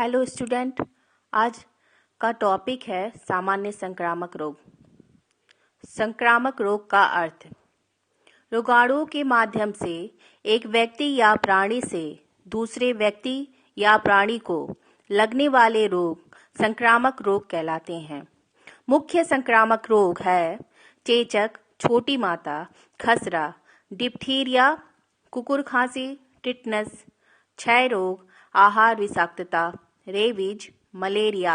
Hello student, आज का topic है सामान्य संक्रामक रोग। संक्रामक रोग का अर्थ रोगाणुओं के माध्यम से एक व्यक्ति या प्राणी से दूसरे व्यक्ति या प्राणी को लगने वाले रोग संक्रामक रोग कहलाते हैं। मुख्य संक्रामक रोग है चेचक, छोटी माता, खसरा, डिप्थीरिया, कुकुर खांसी, टिटनस, क्षय रोग, आहार विषाक्तता, रेबीज, मलेरिया,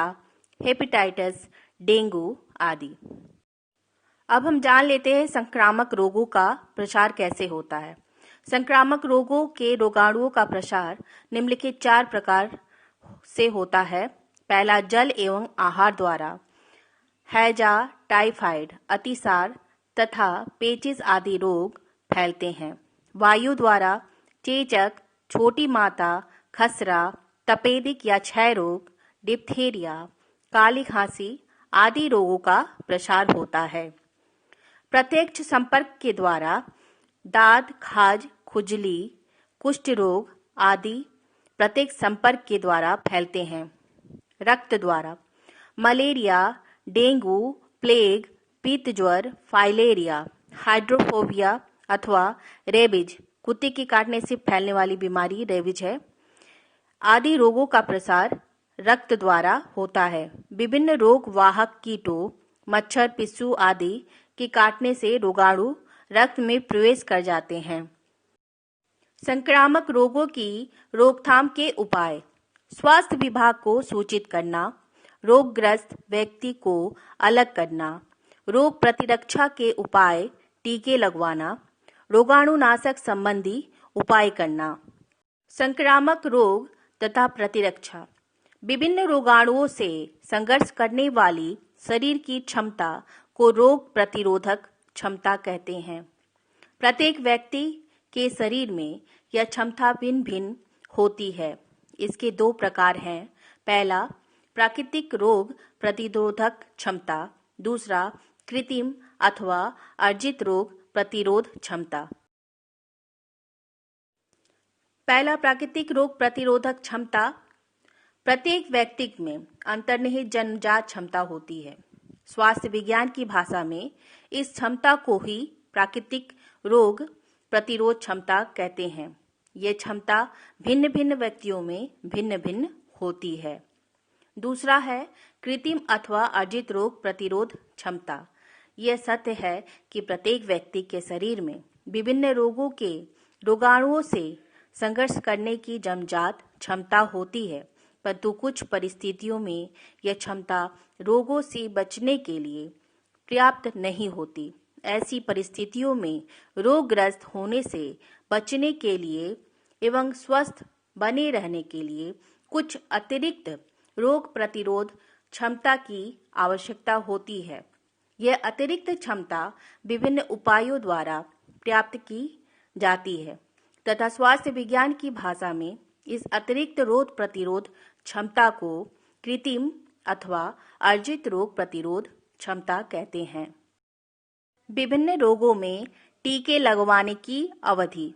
हेपेटाइटिस, डेंगू आदि। अब हम जान लेते हैं संक्रामक रोगों का प्रसार कैसे होता है। संक्रामक रोगों के रोगाणुओं का प्रसार निम्नलिखित 4 प्रकार से होता है। पहला, जल एवं आहार द्वारा। हैजा, टाइफाइड, अतिसार तथा पेचिस आदि रोग फैलते हैं। वायु द्वारा चेचक, छोटी माता, खसरा, तपेदिक या क्षय रोग, डिप्थीरिया, काली खांसी आदि रोगों का प्रसार होता है। प्रत्यक्ष संपर्क के द्वारा दाद, खाज, खुजली, कुष्ठ रोग आदि प्रत्यक्ष संपर्क के द्वारा फैलते हैं। रक्त द्वारा मलेरिया, डेंगू, प्लेग, पीत ज्वर, फाइलेरिया, हाइड्रोफोबिया अथवा रेबीज, कुत्ते के काटने से फैलने वाली बीमारी रेबीज है, आदि रोगों का प्रसार रक्त द्वारा होता है। विभिन्न रोग वाहक कीटों, मच्छर, पिस्सू आदि के काटने से रोगाणु रक्त में प्रवेश कर जाते हैं। संक्रामक रोगों की रोकथाम के उपाय: स्वास्थ्य विभाग को सूचित करना, रोगग्रस्त व्यक्ति को अलग करना, रोग प्रतिरक्षा के उपाय, टीके लगवाना, रोगाणुनाशक संबंधी उपाय करना। संक्रामक रोग तथा प्रतिरक्षा: विभिन्न रोगाणुओं से संघर्ष करने वाली शरीर की क्षमता को रोग प्रतिरोधक क्षमता कहते हैं। प्रत्येक व्यक्ति के शरीर में यह क्षमता भिन्न भिन्न होती है। इसके 2 प्रकार हैं। पहला, प्राकृतिक रोग प्रतिरोधक क्षमता। दूसरा, कृत्रिम अथवा अर्जित रोग प्रतिरोध क्षमता। पहला, प्राकृतिक रोग प्रतिरोधक क्षमता। प्रत्येक व्यक्ति में अंतर्निहित जन्मजात क्षमता होती है। स्वास्थ्य विज्ञान की भाषा में इस क्षमता को ही प्राकृतिक रोग प्रतिरोध क्षमता कहते हैं। ये क्षमता भिन्न भिन्न व्यक्तियों में भिन्न भिन्न होती है। दूसरा है कृत्रिम अथवा अर्जित रोग प्रतिरोध क्षमता। यह सत्य है कि प्रत्येक व्यक्ति के शरीर में विभिन्न रोगों के रोगाणुओं से संघर्ष करने की जन्मजात क्षमता होती है, परंतु कुछ परिस्थितियों में यह क्षमता रोगों से बचने के लिए पर्याप्त नहीं होती। ऐसी परिस्थितियों में रोगग्रस्त होने से बचने के लिए एवं स्वस्थ बने रहने के लिए कुछ अतिरिक्त रोग प्रतिरोध क्षमता की आवश्यकता होती है। यह अतिरिक्त क्षमता विभिन्न उपायों द्वारा प्राप्त की जाती है तथा स्वास्थ्य विज्ञान की भाषा में इस अतिरिक्त रोग प्रतिरोध क्षमता को कृत्रिम अथवा अर्जित रोग प्रतिरोध क्षमता कहते हैं। विभिन्न रोगों में टीके लगवाने की अवधि: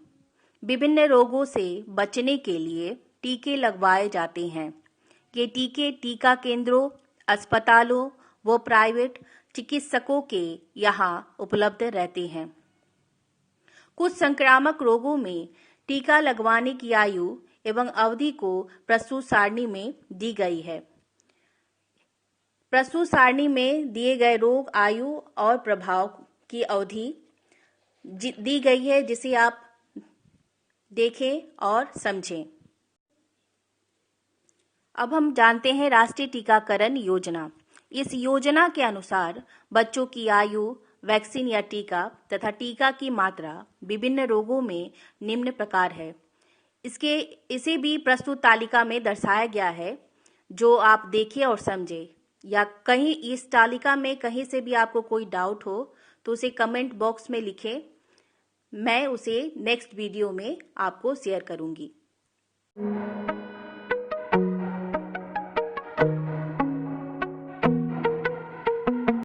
विभिन्न रोगों से बचने के लिए टीके लगवाए जाते हैं। ये टीके टीका केंद्रों, अस्पतालों व प्राइवेट चिकित्सकों के यहाँ उपलब्ध रहते हैं। कुछ संक्रामक रोगों में टीका लगवाने की आयु एवं अवधि को प्रस्तुत सारणी में दी गई है। प्रस्तुत सारणी में दिए गए रोग, आयु और प्रभाव की अवधि दी गई है, जिसे आप देखें और समझें। अब हम जानते हैं राष्ट्रीय टीकाकरण योजना। इस योजना के अनुसार बच्चों की आयु, वैक्सीन या टीका तथा टीका की मात्रा विभिन्न रोगों में निम्न प्रकार है। इसे भी प्रस्तुत तालिका में दर्शाया गया है, जो आप देखें और समझें। या कहीं इस तालिका में कहीं से भी आपको कोई डाउट हो तो उसे कमेंट बॉक्स में लिखें। मैं उसे नेक्स्ट वीडियो में आपको शेयर करूंगी।